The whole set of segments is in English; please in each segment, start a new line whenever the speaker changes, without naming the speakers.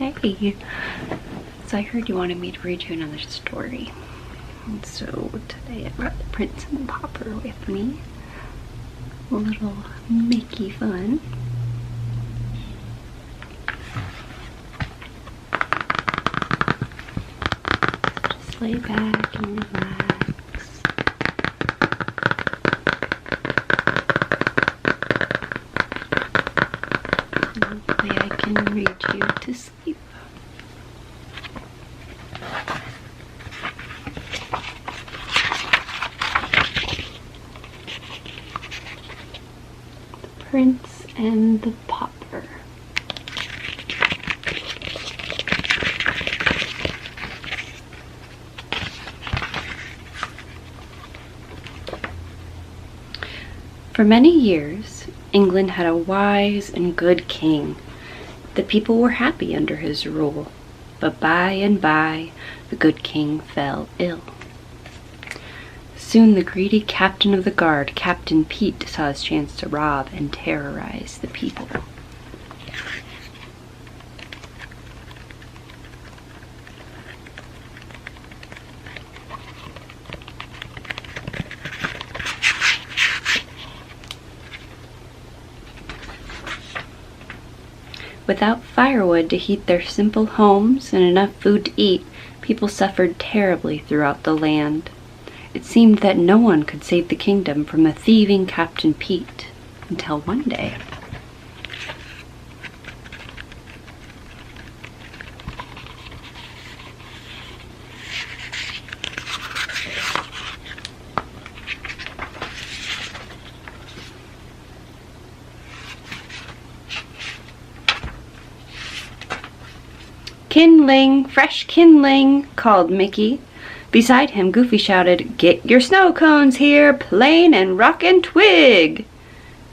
Hey, so I heard you wanted me to read you another story. And so today I brought the Prince and the Pauper with me. A little Mickey fun. Just lay back and relax. Hopefully I can read you to sleep. The Prince and the Pauper. For many years, England had a wise and good king. The people were happy under his rule, but by and by, the good king fell ill. Soon the greedy captain of the guard, Captain Pete, saw his chance to rob and terrorize the people. Without firewood to heat their simple homes and enough food to eat, people suffered terribly throughout the land. It seemed that no one could save the kingdom from the thieving Captain Pete, until one day. "Kindling! Fresh kindling!" called Mickey. Beside him, Goofy shouted, "Get your snow cones here, plain and rock and twig!"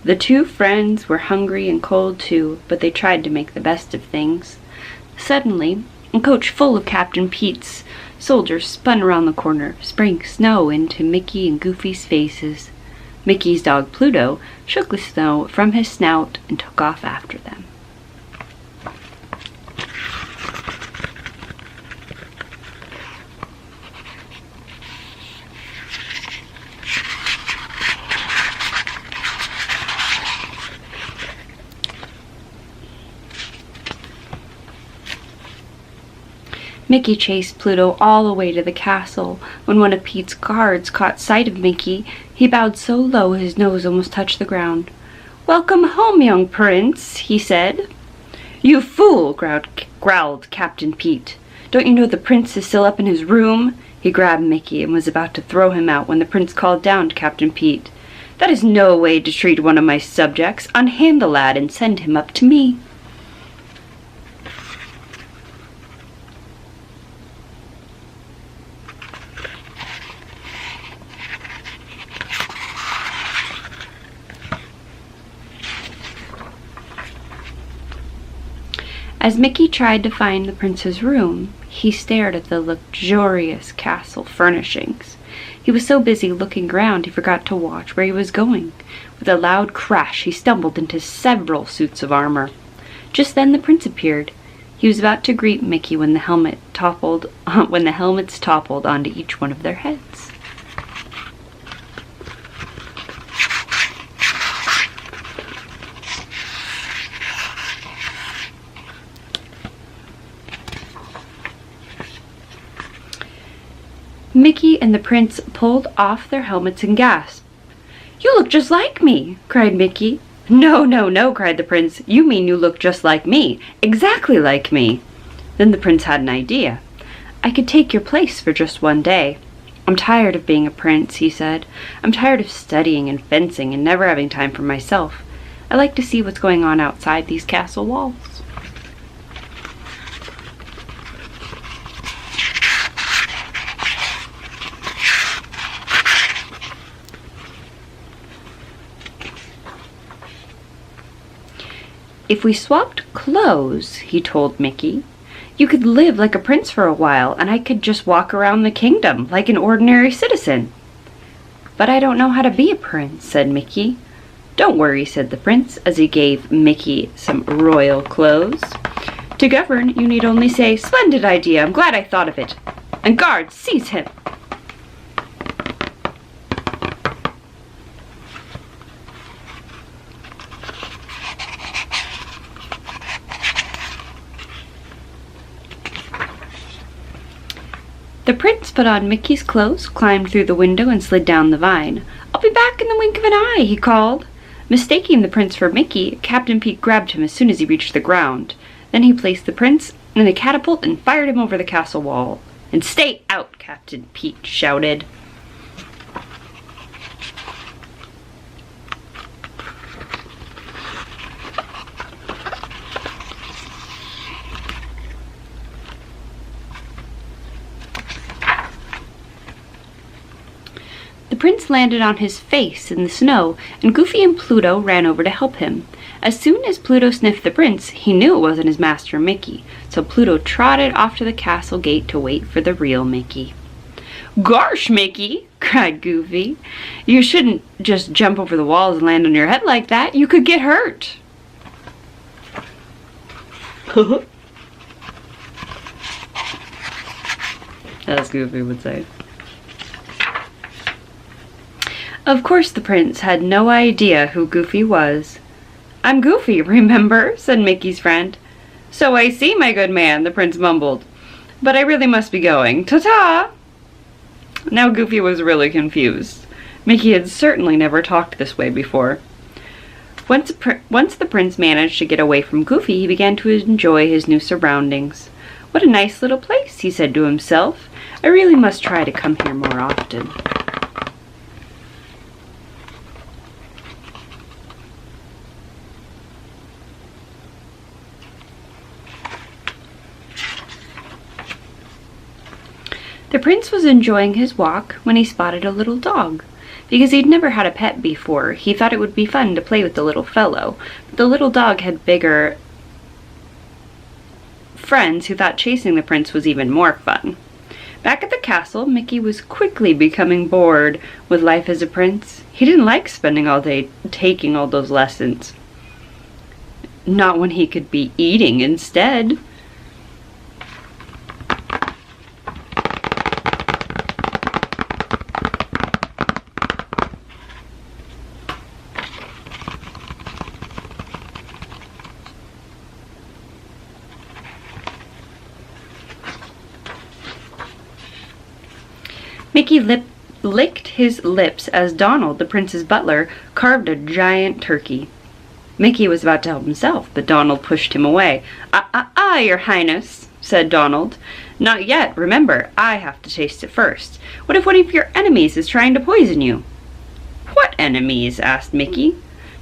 The two friends were hungry and cold too, but they tried to make the best of things. Suddenly, a coach full of Captain Pete's soldiers spun around the corner, spraying snow into Mickey and Goofy's faces. Mickey's dog Pluto shook the snow from his snout and took off after them. Mickey chased Pluto all the way to the castle. When one of Pete's guards caught sight of Mickey, he bowed so low his nose almost touched the ground. "Welcome home, young prince," he said. "You fool!" growled Captain Pete. "Don't you know the prince is still up in his room?" He grabbed Mickey and was about to throw him out when the prince called down to Captain Pete. "That is no way to treat one of my subjects. Unhand the lad and send him up to me." As Mickey tried to find the prince's room, he stared at the luxurious castle furnishings. He was so busy looking around he forgot to watch where he was going. With a loud crash, he stumbled into several suits of armor. Just then the prince appeared. He was about to greet Mickey when the helmets toppled onto each one of their heads. Mickey and the prince pulled off their helmets and gasped. "You look just like me!" cried Mickey. "No, no, no," cried the prince. "You mean you look just like me. Exactly like me." Then the prince had an idea. "I could take your place for just one day. I'm tired of being a prince," he said. "I'm tired of studying and fencing and never having time for myself. I like to see what's going on outside these castle walls." "If we swapped clothes," he told Mickey, "you could live like a prince for a while, and I could just walk around the kingdom like an ordinary citizen." "But I don't know how to be a prince," said Mickey. "Don't worry," said the prince, as he gave Mickey some royal clothes. To govern, you need only say, 'Splendid idea, I'm glad I thought of it.' And guards, seize him!" The prince put on Mickey's clothes, climbed through the window, and slid down the vine. "I'll be back in the wink of an eye," he called. Mistaking the prince for Mickey, Captain Pete grabbed him as soon as he reached the ground. Then he placed the prince in a catapult and fired him over the castle wall. "And stay out!" Captain Pete shouted. The prince landed on his face in the snow, and Goofy and Pluto ran over to help him. As soon as Pluto sniffed the prince, he knew it wasn't his master Mickey, so Pluto trotted off to the castle gate to wait for the real Mickey. "Gosh, Mickey!" cried Goofy. "You shouldn't just jump over the walls and land on your head like that. You could get hurt." As Goofy would say. Of course the prince had no idea who Goofy was. "I'm Goofy, remember?" said Mickey's friend. "So I see, my good man," the prince mumbled. "But I really must be going. Ta-ta!" Now Goofy was really confused. Mickey had certainly never talked this way before. Once the prince managed to get away from Goofy, he began to enjoy his new surroundings. "What a nice little place," he said to himself. "I really must try to come here more often." The prince was enjoying his walk when he spotted a little dog. Because he'd never had a pet before, he thought it would be fun to play with the little fellow. But the little dog had bigger friends who thought chasing the prince was even more fun. Back at the castle, Mickey was quickly becoming bored with life as a prince. He didn't like spending all day taking all those lessons. Not when he could be eating instead. Mickey licked his lips as Donald, the prince's butler, carved a giant turkey. Mickey was about to help himself, but Donald pushed him away. Your Highness," said Donald. "Not yet. Remember, I have to taste it first. What if one of your enemies is trying to poison you?" "What enemies?" asked Mickey.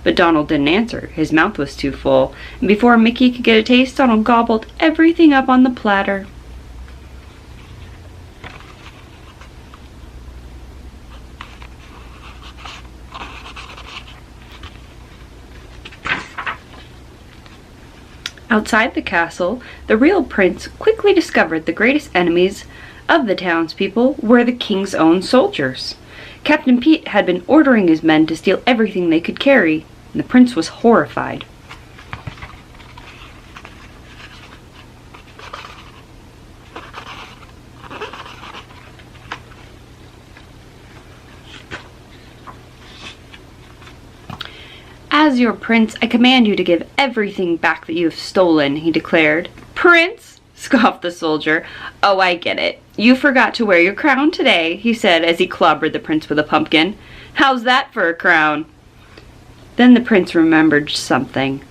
But Donald didn't answer. His mouth was too full, and before Mickey could get a taste, Donald gobbled everything up on the platter. Outside the castle, the real prince quickly discovered the greatest enemies of the townspeople were the king's own soldiers. Captain Pete had been ordering his men to steal everything they could carry, and the prince was horrified. "As your prince, I command you to give everything back that you have stolen," he declared. "Prince?" scoffed the soldier. "Oh, I get it. You forgot to wear your crown today," he said as he clobbered the prince with a pumpkin. "How's that for a crown?" Then the prince remembered something.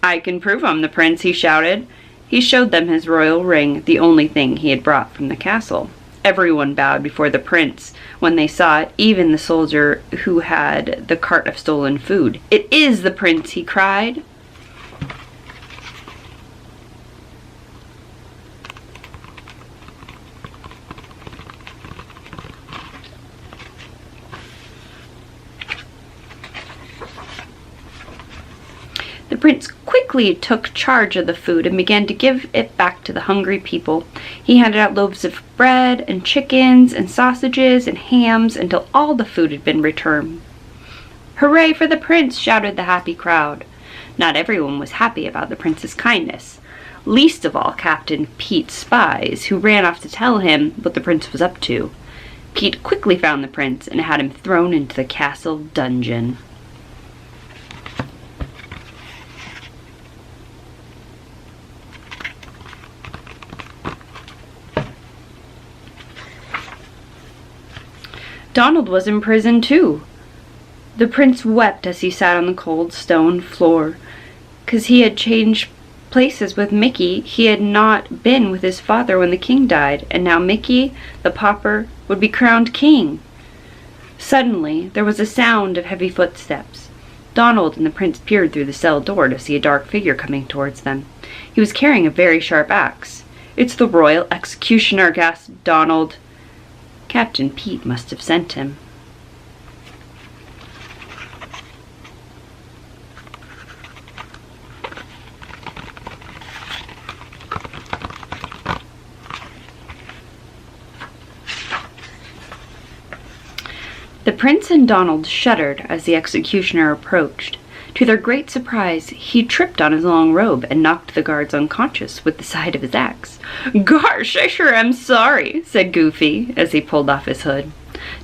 "I can prove I'm the prince," he shouted. He showed them his royal ring, the only thing he had brought from the castle. Everyone bowed before the prince when they saw it, even the soldier who had the cart of stolen food. "It is the prince!" he cried. The prince quickly took charge of the food and began to give it back to the hungry people. He handed out loaves of bread and chickens and sausages and hams until all the food had been returned. "Hooray for the prince!" shouted the happy crowd. Not everyone was happy about the prince's kindness. least of all Captain Pete's spies, who ran off to tell him what the prince was up to. Pete quickly found the prince and had him thrown into the castle dungeon. Donald was in prison too. The prince wept as he sat on the cold stone floor, 'cause he had changed places with Mickey. He had not been with his father when the king died, and now Mickey, the pauper, would be crowned king. Suddenly, there was a sound of heavy footsteps. Donald and the prince peered through the cell door to see a dark figure coming towards them. He was carrying a very sharp axe. "It's the royal executioner," gasped Donald. Captain Pete must have sent him. The prince and Donald shuddered as the executioner approached. To their great surprise, he tripped on his long robe and knocked the guards unconscious with the side of his axe. "Gosh, I sure am sorry," said Goofy as he pulled off his hood.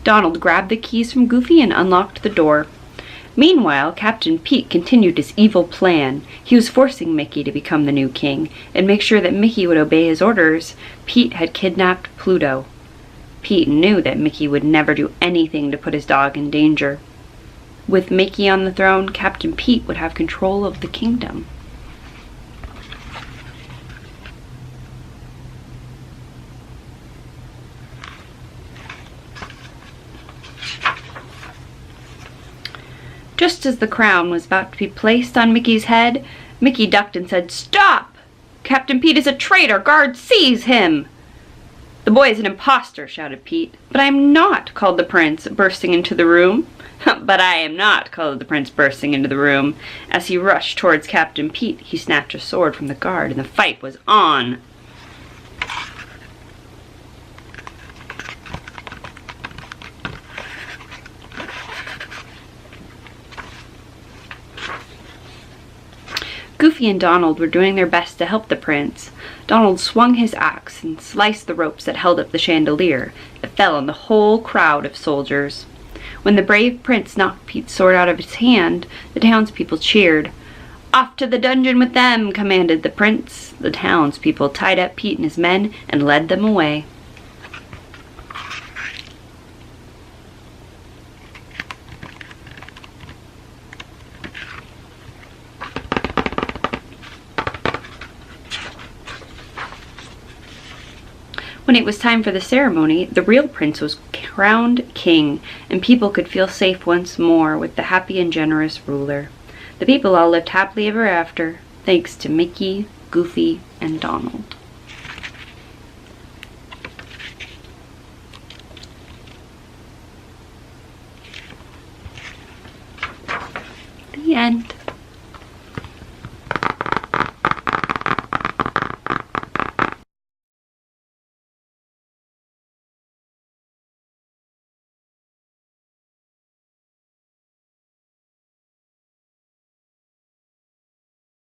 Donald grabbed the keys from Goofy and unlocked the door. Meanwhile, Captain Pete continued his evil plan. He was forcing Mickey to become the new king, and make sure that Mickey would obey his orders. Pete had kidnapped Pluto. Pete knew that Mickey would never do anything to put his dog in danger. With Mickey on the throne, Captain Pete would have control of the kingdom. Just as the crown was about to be placed on Mickey's head, Mickey ducked and said, "Stop! Captain Pete is a traitor! Guards, seize him!" "The boy is an impostor," shouted Pete. "But I am not," called the prince, bursting into the room. "But I am not," called the prince, bursting into the room. As he rushed towards Captain Pete, he snatched a sword from the guard, and the fight was on. Goofy and Donald were doing their best to help the prince. Donald swung his axe and sliced the ropes that held up the chandelier. It fell on the whole crowd of soldiers. When the brave prince knocked Pete's sword out of his hand, the townspeople cheered. "Off to the dungeon with them," commanded the prince. The townspeople tied up Pete and his men and led them away. When it was time for the ceremony, the real prince was crowned king, and people could feel safe once more with the happy and generous ruler. The people all lived happily ever after, thanks to Mickey, Goofy, and Donald. The end.